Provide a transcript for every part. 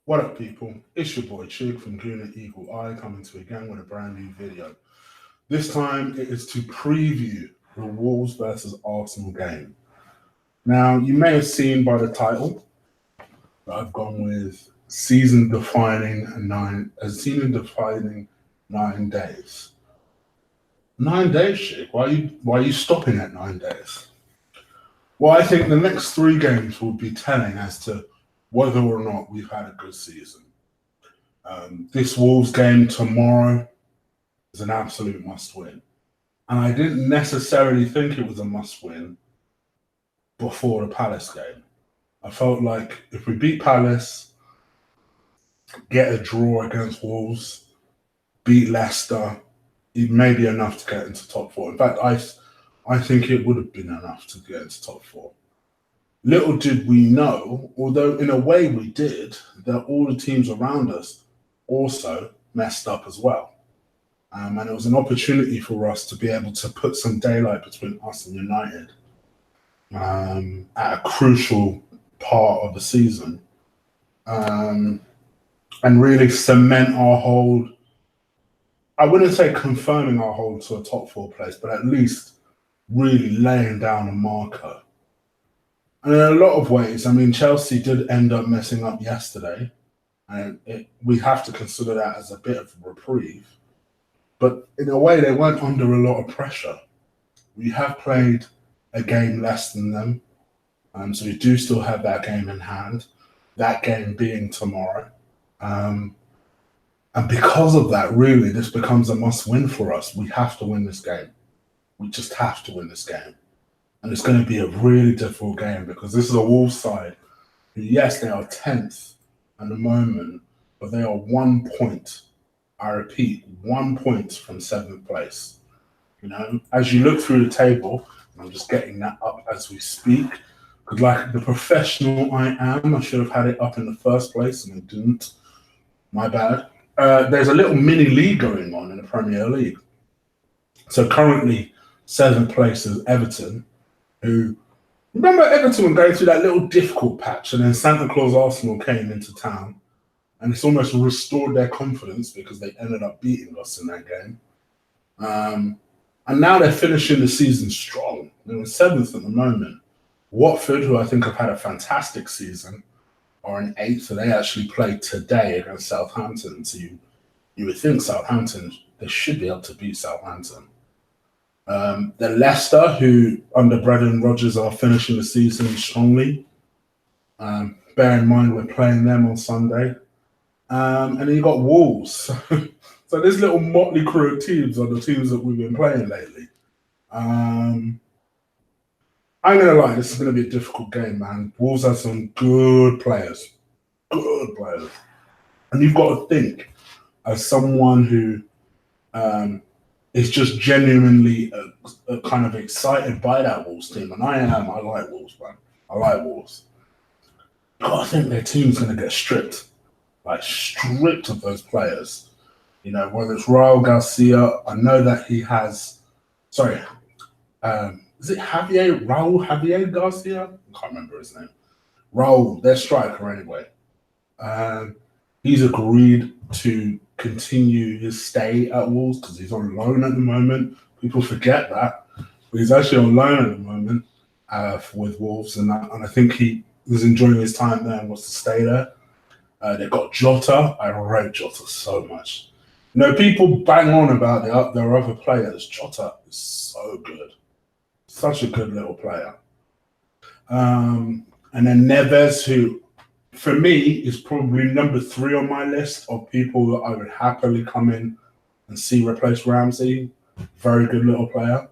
What up, people? It's your boy Chig from Guna Eagle Eye coming to you again with a brand new video. This time it is to preview the Wolves versus Arsenal game. Now, you may have seen by the title that I've gone with season defining 9 days. 9 days, Chig? Why are you stopping at 9 days? Well, I think the next three games will be telling as to whether or not we've had a good season. This Wolves game tomorrow is an absolute must-win. And I didn't necessarily think it was a must-win before the Palace game. I felt like if we beat Palace, get a draw against Wolves, beat Leicester, it may be enough to get into top four. In fact, I think it would have been enough to get into top four. Little did we know, although in a way we did, that all the teams around us also messed up as well. And it was an opportunity for us to be able to put some daylight between us and United at a crucial part of the season and really cement our hold. I wouldn't say confirming our hold to a top four place, but at least really laying down a marker. And in a lot of ways, I mean, Chelsea did end up messing up yesterday, and we have to consider that as a bit of a reprieve. But in a way, they weren't under a lot of pressure. We have played a game less than them, so we do still have that game in hand, that game being tomorrow. And because of that, really, this becomes a must-win for us. We have to win this game. We just have to win this game. And it's going to be a really difficult game because this is a Wolves side who, yes, they are 10th at the moment, but they are 1 point. I repeat, 1 point from 7th place. You know, as you look through the table, and I'm just getting that up as we speak, because like the professional I am, I should have had it up in the first place and I didn't. My bad. There's a little mini league going on in the Premier League. So currently, 7th place is Everton, who, remember Everton were going through that little difficult patch and then Santa Claus Arsenal came into town and it's almost restored their confidence because they ended up beating us in that game. And now they're finishing the season strong. They're 7th at the moment. Watford, who I think have had a fantastic season, are in 8th, so they actually play today against Southampton. So you would think Southampton, they should be able to beat Southampton. The Leicester, who under Brendan Rodgers are finishing the season strongly. Bear in mind we're playing them on Sunday. And then you got Wolves. So this little motley crew of teams are the teams that we've been playing lately. I'm going to lie, this is going to be a difficult game, man. Wolves have some good players. Good players. And you've got to think, as someone who is just genuinely kind of excited by that Wolves team, and I am. I like Wolves, man. I like Wolves. You've got to think their team's going to get stripped. Like, stripped of those players. You know, whether it's Raul Garcia, I know that he has... Sorry, is it Raul Javier Garcia? I can't remember his name. Raul, their striker anyway. He's agreed to continue his stay at Wolves because he's on loan at the moment. People forget that. But he's actually on loan at the moment with Wolves. And I think he was enjoying his time there and wants to stay there. They've got Jota. I rate Jota so much. You know, people bang on about their other players. Jota is so good. Such a good little player. And then Neves, who, for me, is probably number 3 on my list of people that I would happily come in and see replace Ramsey. Very good little player.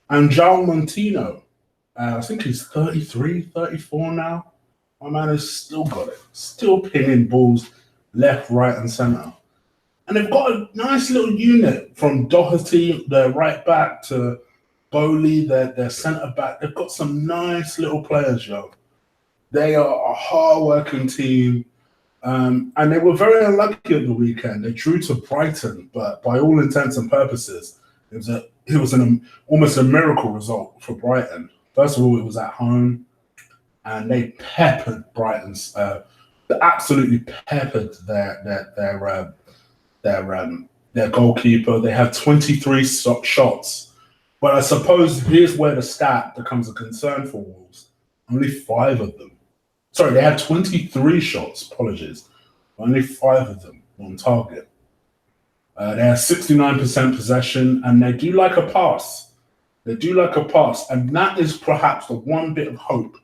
And João Montino. I think he's 33, 34 now. My man has still got it. Still pinging balls left, right, and centre. And they've got a nice little unit from Doherty, their right back, to Bowley, their centre back. They've got some nice little players, yo. They are a hard-working team. And they were very unlucky at the weekend. They drew to Brighton, but by all intents and purposes, it was almost a miracle result for Brighton. First of all, it was at home, and they peppered absolutely peppered their goalkeeper. They had 23 shots, but I suppose here's where the stat becomes a concern for Wolves. Only 5 of them. Sorry, they had 23 shots. Apologies. Only 5 of them on target. They have 69% possession, and they do like a pass. They do like a pass, and that is perhaps the one bit of hope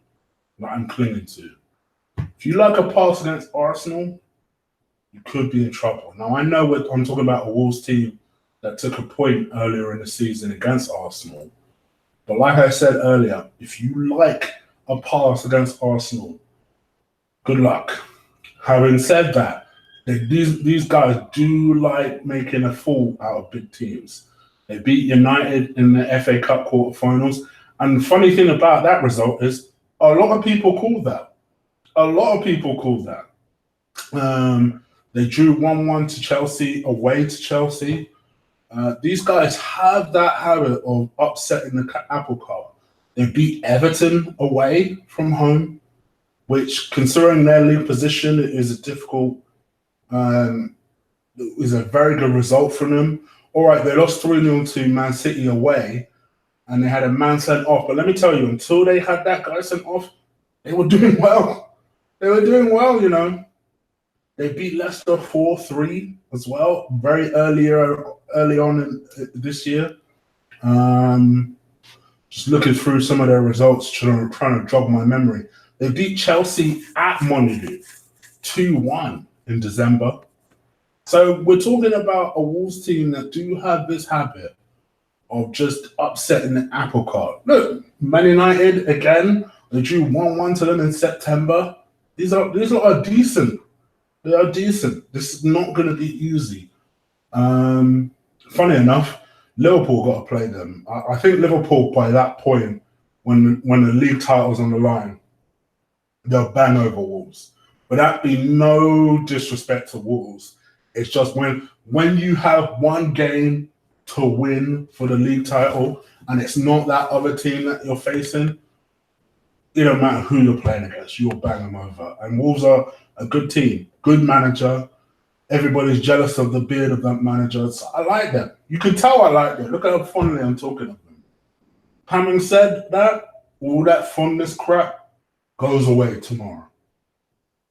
that I'm clinging to. If you like a pass against Arsenal, you could be in trouble. Now, I know I'm talking about a Wolves team that took a point earlier in the season against Arsenal. But like I said earlier, if you like a pass against Arsenal, good luck. Having said that, these guys do like making a fool out of big teams. They beat United in the FA Cup quarterfinals. And the funny thing about that result is a lot of people call that. A lot of people call that. They drew 1-1 to Chelsea, away to Chelsea. These guys have that habit of upsetting the apple cart. They beat Everton away from home, which, considering their league position, is is a very good result for them. All right, they lost 3-0 to Man City away, and they had a man sent off. But let me tell you, until they had that guy sent off, they were doing well. They were doing well, you know. They beat Leicester 4-3 as well, very early on this year. Just looking through some of their results, trying to jog my memory. They beat Chelsea at Molineux 2-1 in December. So we're talking about a Wolves team that do have this habit of just upsetting the apple cart. Look, Man United, again, they drew 1-1 to them in September. These are decent. They are decent. This is not going to be easy. Funny enough, Liverpool got to play them. I think Liverpool, by that point, when the league title's on the line, they'll bang over Wolves. But that be no disrespect to Wolves. It's just when you have one game to win for the league title, and it's not that other team that you're facing, it don't matter who you're playing against, you'll bang them over. And Wolves are a good team, good manager. Everybody's jealous of the beard of that manager. So I like them. You can tell I like them. Look at how fondly I'm talking of them. Having said that, all that fondness crap goes away tomorrow.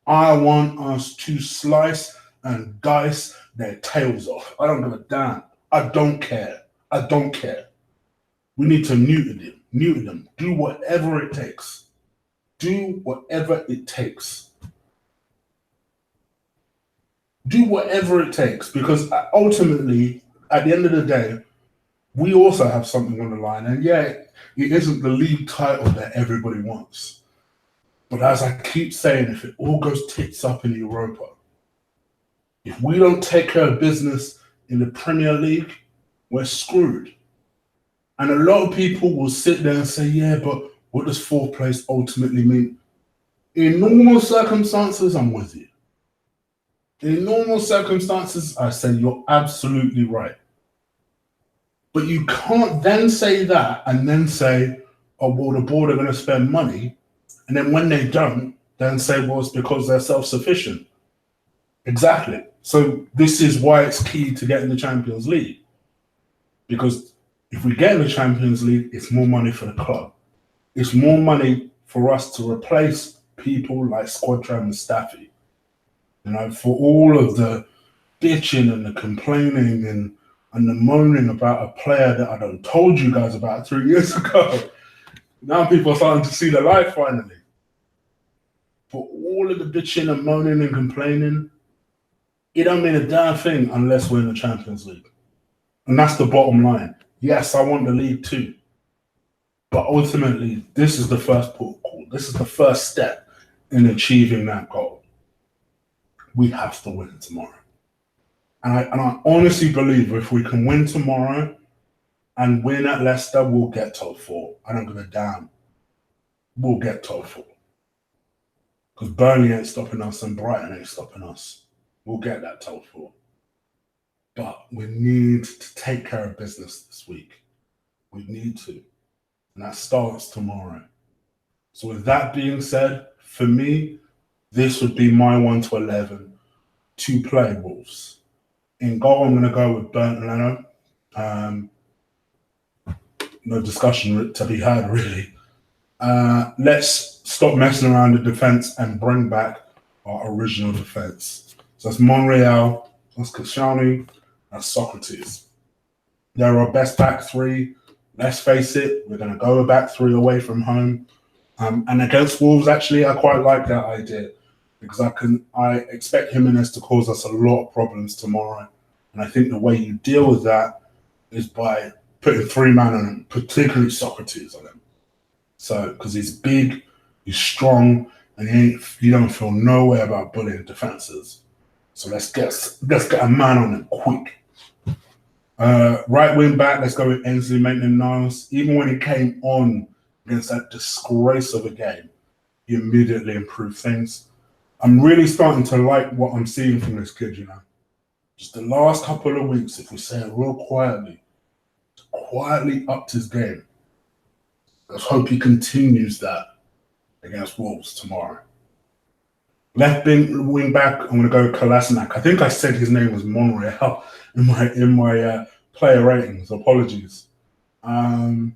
I want us to slice and dice their tails off. I don't give a damn. I don't care. I don't care. We need to neuter them. Do whatever it takes. Do whatever it takes. Do whatever it takes, because ultimately, at the end of the day, we also have something on the line. And yeah, it isn't the league title that everybody wants. But as I keep saying, if it all goes tits up in Europa, if we don't take care of business in the Premier League, we're screwed. And a lot of people will sit there and say, yeah, but what does fourth place ultimately mean? In normal circumstances, I'm with you. In normal circumstances, I say you're absolutely right. But you can't then say that and then say, oh, well, the board are going to spend money. And then when they don't, then say, well, it's because they're self-sufficient. Exactly. So this is why it's key to get in the Champions League. Because if we get in the Champions League, it's more money for the club. It's more money for us to replace people like Squadron and Staffy. You know, for all of the bitching and the complaining and the moaning about a player that I done told you guys about 3 years ago. Now people are starting to see the light finally. For all of the bitching and moaning and complaining, it don't mean a damn thing unless we're in the Champions League. And that's the bottom line. Yes, I want the league too. But ultimately, this is the first port call. This is the first step in achieving that goal. We have to win tomorrow. And I honestly believe if we can win tomorrow and win at Leicester, we'll get top four. I don't give a damn. We'll get top four. Because Burnley ain't stopping us and Brighton ain't stopping us. We'll get that top four. But we need to take care of business this week. We need to. And that starts tomorrow. So with that being said, for me, this would be my 1 to 11 to play Wolves. In goal, I'm going to go with Bernd Leno. No discussion to be had, really. Let's stop messing around the defence and bring back our original defence. So that's Monreal, that's Koscielny, that's Socrates. They're our best back three. Let's face it, we're going to go a back three away from home. And against Wolves, actually, I quite like that idea because I expect Jimenez to cause us a lot of problems tomorrow. And I think the way you deal with that is by putting 3 men on him, particularly Socrates on him. So, because he's big, he's strong, and you don't feel no way about bullying defenses. So let's get a man on him quick. Right wing back, let's go with Ainsley Maitland-Niles. Even when he came on against that disgrace of a game, he immediately improved things. I'm really starting to like what I'm seeing from this kid, you know. Just the last couple of weeks, if we say it real quietly upped his game. Let's hope he continues that against Wolves tomorrow. Left wing back, I'm going to go with Kolasinac. I think I said his name was Monreal in my player ratings. Apologies. I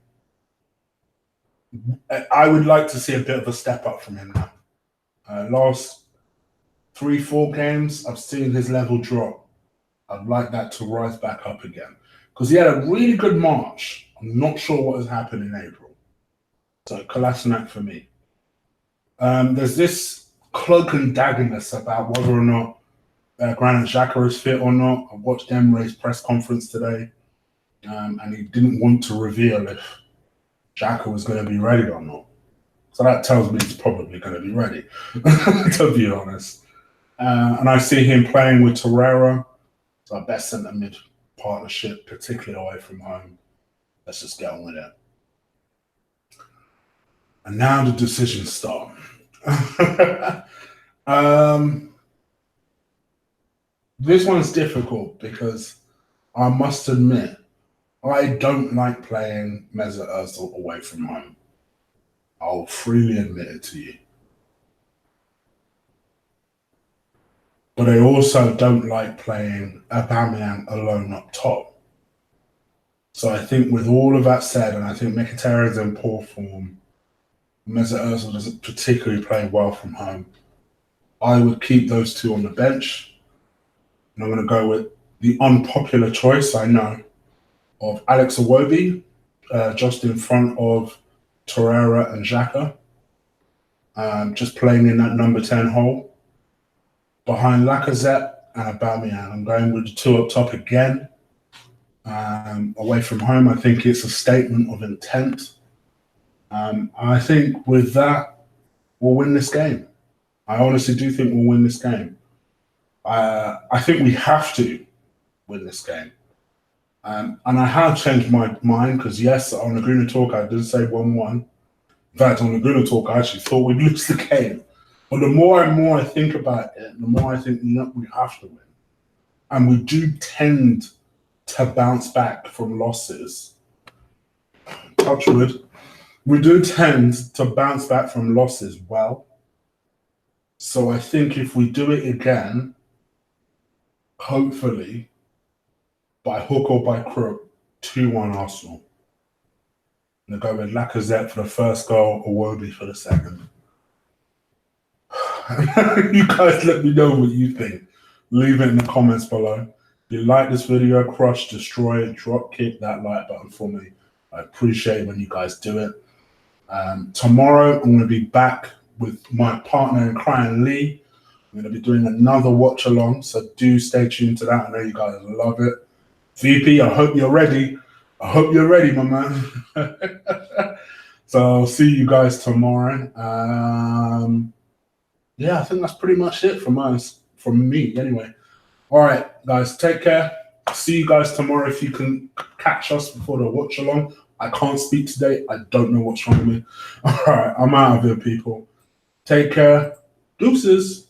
would like to see a bit of a step up from him now. Last 3-4 games, I've seen his level drop. I'd like that to rise back up again because he had a really good March. I'm not sure what has happened in April. So Kolasinac for me. There's this cloak and daggerness about whether or not Granit Xhaka is fit or not. I watched Emre's press conference today, and he didn't want to reveal if Xhaka was going to be ready or not. So that tells me he's probably going to be ready, to be honest. And I see him playing with Torreira. It's our best centre mid partnership, particularly away from home. Let's just get on with it. And now the decisions start. This one's difficult because I must admit, I don't like playing Mesut Ozil away from home. I'll freely admit it to you. But I also don't like playing Aubameyang alone up top. So I think with all of that said, and I think Mkhitaryan's in poor form, Mesut Ozil doesn't particularly play well from home, I would keep those two on the bench. And I'm going to go with the unpopular choice, I know, of Alex Iwobi, just in front of Torreira and Xhaka, just playing in that number 10 hole. Behind Lacazette and Aubameyang, I'm going with the two up top again. Away from home, I think it's a statement of intent. I think with that, we'll win this game. I honestly do think we'll win this game. I think we have to win this game. And I have changed my mind because, yes, on the Gruner Talk, I did say 1-1. In fact, on the Gruner Talk, I actually thought we'd lose the game. But the more and more I think about it, the more I think we have to win. And we do tend to bounce back from losses. Touch wood. We do tend to bounce back from losses well. So I think if we do it again, hopefully, by hook or by crook, 2-1 Arsenal. I'm going to go with Lacazette for the first goal, Iwobi for the second. You guys let me know what you think. Leave it in the comments below. If you like this video, crush, destroy, drop kick that like button for me. I appreciate when you guys do it. Tomorrow, I'm going to be back with my partner in crime, Lee. I'm going to be doing another watch along, so do stay tuned to that. I know you guys love it. VP, I hope you're ready. I hope you're ready, my man. So I'll see you guys tomorrow. Yeah, I think that's pretty much it from us, from me anyway. All right, guys, take care. See you guys tomorrow if you can catch us before the watch along. I can't speak today. I don't know what's wrong with me. All right, I'm out of here, people. Take care. Deuces.